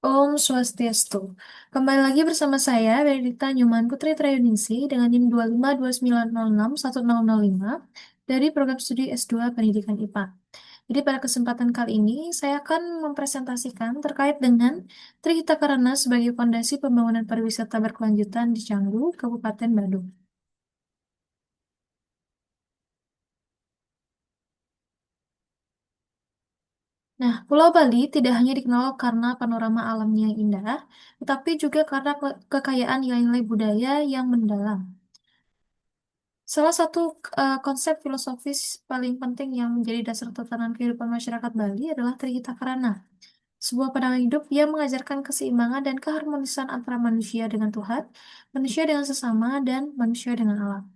Om Swastiastu. Kembali lagi bersama saya, Benedikta Nyuman Putri Trayuningsi dengan NIM 25290610005 dari program studi S2 Pendidikan IPA. Jadi pada kesempatan kali ini, saya akan mempresentasikan terkait dengan Trihita Karana sebagai fondasi pembangunan pariwisata berkelanjutan di Canggu, Kabupaten Badung. Nah, Pulau Bali tidak hanya dikenal karena panorama alamnya yang indah, tetapi juga karena kekayaan nilai-nilai budaya yang mendalam. Salah satu konsep filosofis paling penting yang menjadi dasar tatanan kehidupan masyarakat Bali adalah Trihita Karana, sebuah pandangan hidup yang mengajarkan keseimbangan dan keharmonisan antara manusia dengan Tuhan, manusia dengan sesama, dan manusia dengan alam.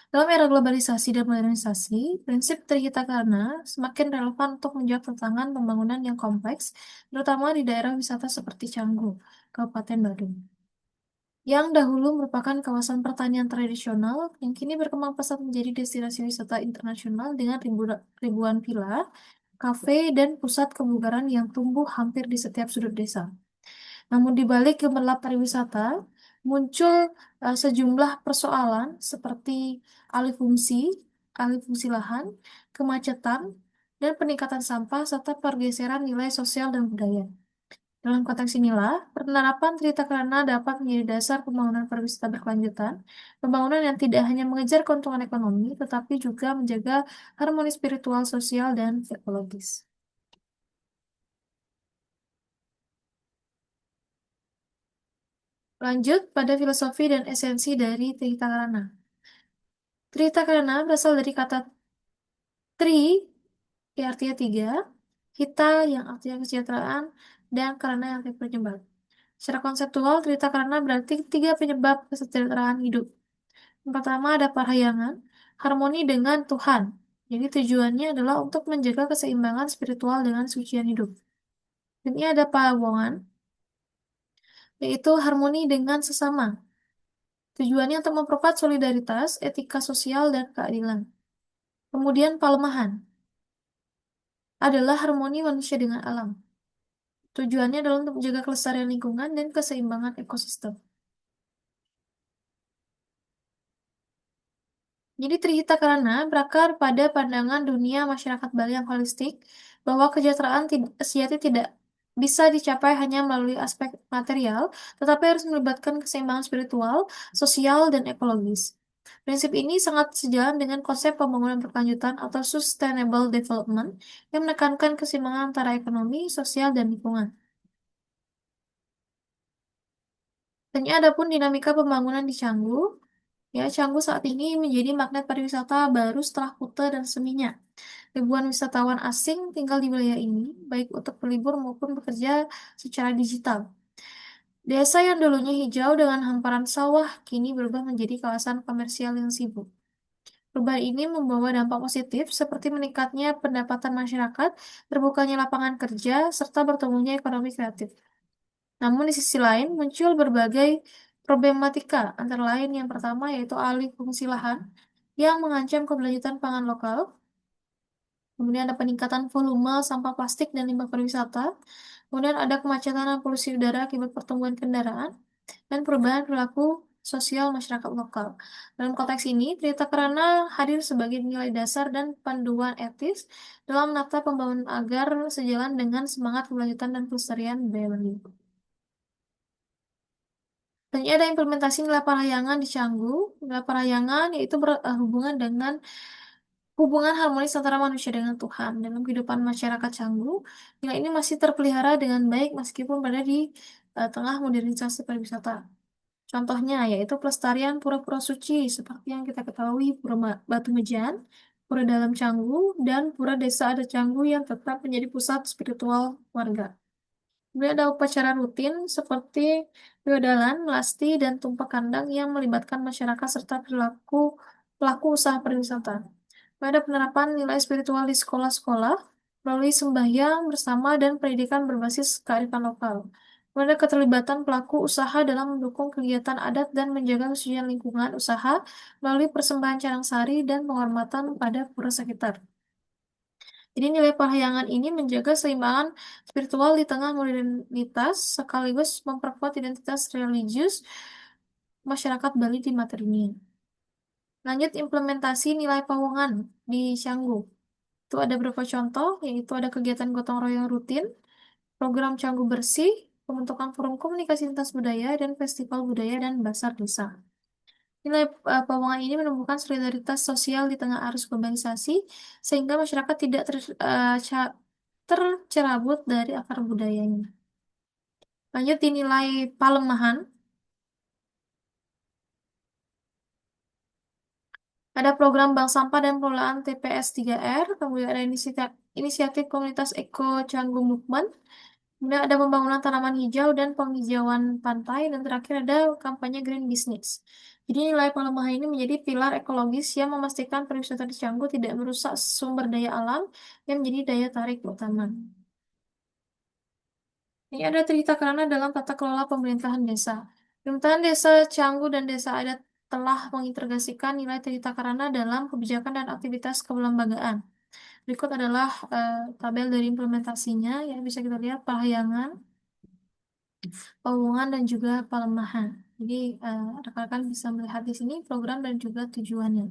Dalam era globalisasi dan modernisasi, prinsip Trihita Karana semakin relevan untuk menjawab tantangan pembangunan yang kompleks, terutama di daerah wisata seperti Canggu, Kabupaten Badung, yang dahulu merupakan kawasan pertanian tradisional yang kini berkembang pesat menjadi destinasi wisata internasional dengan ribuan villa, kafe, dan pusat kebugaran yang tumbuh hampir di setiap sudut desa. Namun di balik gemerlap pariwisata, muncul sejumlah persoalan seperti alih fungsi lahan, kemacetan, dan peningkatan sampah serta pergeseran nilai sosial dan budaya. Dalam konteks inilah, penerapan Trita Karana dapat menjadi dasar pembangunan pariwisata berkelanjutan, pembangunan yang tidak hanya mengejar keuntungan ekonomi, tetapi juga menjaga harmoni spiritual, sosial, dan ekologis. Lanjut pada filosofi dan esensi dari Trita Karana. Trita Karana berasal dari kata tri, yang artinya tiga, hita yang artinya kesejahteraan, dan karana yang artinya penyebab. Secara konseptual, Trita Karana berarti tiga penyebab kesejahteraan hidup. Yang pertama ada parahyangan, harmoni dengan Tuhan. Jadi tujuannya adalah untuk menjaga keseimbangan spiritual dengan sucian hidup. Dan ini ada pawongan, yaitu harmoni dengan sesama. Tujuannya untuk memperkuat solidaritas, etika sosial, dan keadilan. Kemudian palemahan adalah harmoni manusia dengan alam. Tujuannya adalah untuk menjaga kelestarian lingkungan dan keseimbangan ekosistem. Jadi Trihita Karana berakar pada pandangan dunia masyarakat Bali yang holistik, bahwa kesejahteraan sejati tidak bisa dicapai hanya melalui aspek material, tetapi harus melibatkan keseimbangan spiritual, sosial, dan ekologis. Prinsip ini sangat sejalan dengan konsep pembangunan berkelanjutan atau sustainable development yang menekankan keseimbangan antara ekonomi, sosial, dan lingkungan. Dan ada pun dinamika pembangunan di Canggu. Ya, Canggu saat ini menjadi magnet pariwisata baru setelah Kuta dan Seminyak. Ribuan wisatawan asing tinggal di wilayah ini, baik untuk berlibur maupun bekerja secara digital. Desa yang dulunya hijau dengan hamparan sawah, kini berubah menjadi kawasan komersial yang sibuk. Perubahan ini membawa dampak positif seperti meningkatnya pendapatan masyarakat, terbukanya lapangan kerja, serta bertumbuhnya ekonomi kreatif. Namun di sisi lain muncul berbagai problematika, antara lain yang pertama yaitu alih fungsi lahan yang mengancam keberlanjutan pangan lokal. Kemudian ada peningkatan volume sampah plastik dan limbah pariwisata. Kemudian ada kemacetan dan polusi udara akibat pertumbuhan kendaraan dan perubahan perilaku sosial masyarakat lokal. Dalam konteks ini, Trita Karana hadir sebagai nilai dasar dan panduan etis dalam menata pembangunan agar sejalan dengan semangat keberlanjutan dan pelestarian budaya Bali. Selanjutnya ada implementasi nilai parahyangan di Canggu. Nilai parahyangan yaitu berhubungan dengan hubungan harmonis antara manusia dengan Tuhan. Dalam kehidupan masyarakat Canggu, nilai ini masih terpelihara dengan baik meskipun berada di tengah modernisasi pariwisata. Contohnya yaitu pelestarian pura-pura suci seperti yang kita ketahui Pura Batu Mejan, Pura Dalam Canggu, dan Pura Desa Adat Canggu yang tetap menjadi pusat spiritual warga. Kemudian ada upacara rutin seperti feodalan, lasti, dan tumpah kandang yang melibatkan masyarakat serta pelaku usaha pariwisata. Kemudian ada penerapan nilai spiritual di sekolah-sekolah melalui sembahyang bersama dan pendidikan berbasis kearifan lokal. Kemudian ada keterlibatan pelaku usaha dalam mendukung kegiatan adat dan menjaga kesucian lingkungan usaha melalui persembahan canang sari dan penghormatan pada pura sekitar. Jadi nilai Parahyangan ini menjaga seimbangan spiritual di tengah modernitas sekaligus memperkuat identitas religius masyarakat Bali di materinya. Lanjut implementasi nilai Pawongan di Canggu. Itu ada beberapa contoh, yaitu ada kegiatan gotong royong rutin, program Canggu Bersih, pembentukan forum komunikasi lintas budaya, dan festival budaya dan basar desa. Nilai Pawongan ini menumbuhkan solidaritas sosial di tengah arus globalisasi, sehingga masyarakat tidak tercerabut dari akar budayanya. Lanjut dinilai Palemahan. Ada program bank sampah dan pengelolaan TPS 3R, kemudian ada inisiatif komunitas Eko Canggu Movement, kemudian ada pembangunan tanaman hijau dan penghijauan pantai, dan terakhir ada kampanye Green Business. Jadi nilai pelemahan ini menjadi pilar ekologis yang memastikan pariwisata di Canggu tidak merusak sumber daya alam yang menjadi daya tarik utama. Ini ada cerita kerana dalam tata kelola pemerintahan desa. Pemerintahan desa Canggu dan desa adat telah mengintegrasikan nilai cerita karana dalam kebijakan dan aktivitas kelembagaan. Berikut adalah tabel dari implementasinya, yang bisa kita lihat Parahyangan, Pawongan, dan juga Palemahan. Jadi rekan-rekan bisa melihat di sini program dan juga tujuannya.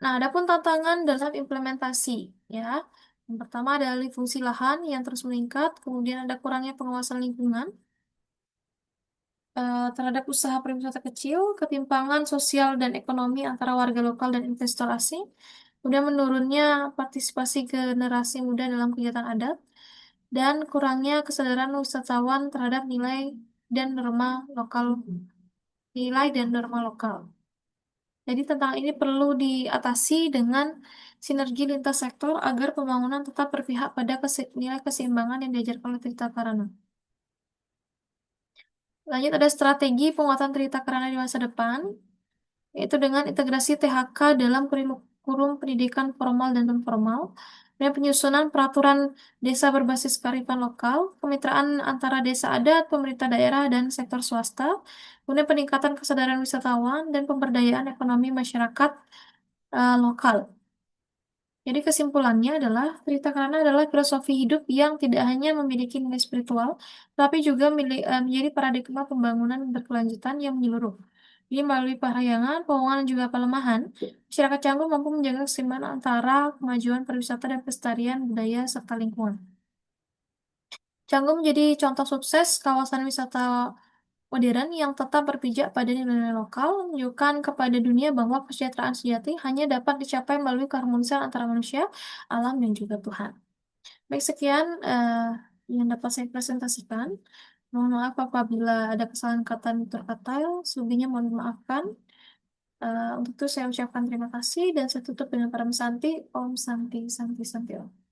Nah, adapun tantangan dalam implementasi, ya. Yang pertama ada alih fungsi lahan yang terus meningkat, kemudian ada kurangnya pengawasan lingkungan, terhadap usaha pariwisata kecil, ketimpangan sosial dan ekonomi antara warga lokal dan investor asing, kemudian menurunnya partisipasi generasi muda dalam kegiatan adat, dan kurangnya kesadaran wisatawan terhadap dan norma lokal, nilai dan norma lokal. Jadi tentang ini perlu diatasi dengan sinergi lintas sektor agar pembangunan tetap berpihak pada nilai keseimbangan yang diajarkan oleh Trita Karana. Lanjut ada strategi penguatan Trita Karana di masa depan, yaitu dengan integrasi THK dalam kurikulum pendidikan formal dan non-formal, dan penyusunan peraturan desa berbasis kearifan lokal, kemitraan antara desa adat, pemerintah daerah, dan sektor swasta, kemudian peningkatan kesadaran wisatawan, dan pemberdayaan ekonomi masyarakat lokal. Jadi kesimpulannya adalah cerita karena adalah filosofi hidup yang tidak hanya memiliki nilai spiritual, tapi juga menjadi paradigma pembangunan berkelanjutan yang menyeluruh. Jadi melalui Parahyangan, Pawongan, dan juga Pelemahan, masyarakat Canggu mampu menjaga keseimbangan antara kemajuan pariwisata dan pelestarian budaya serta lingkungan. Canggu menjadi contoh sukses kawasan wisata modern yang tetap berpijak pada nilai-nilai lokal, menunjukkan kepada dunia bahwa kesejahteraan sejati hanya dapat dicapai melalui keharmonisan antara manusia, alam, dan juga Tuhan. Baik, sekian yang dapat saya presentasikan. Mohon maaf apabila ada kesalahan kata tutur kata, selebihnya mohon dimaafkan. Untuk itu saya ucapkan terima kasih dan saya tutup dengan para Santi. Om Santi Santi Santi Om.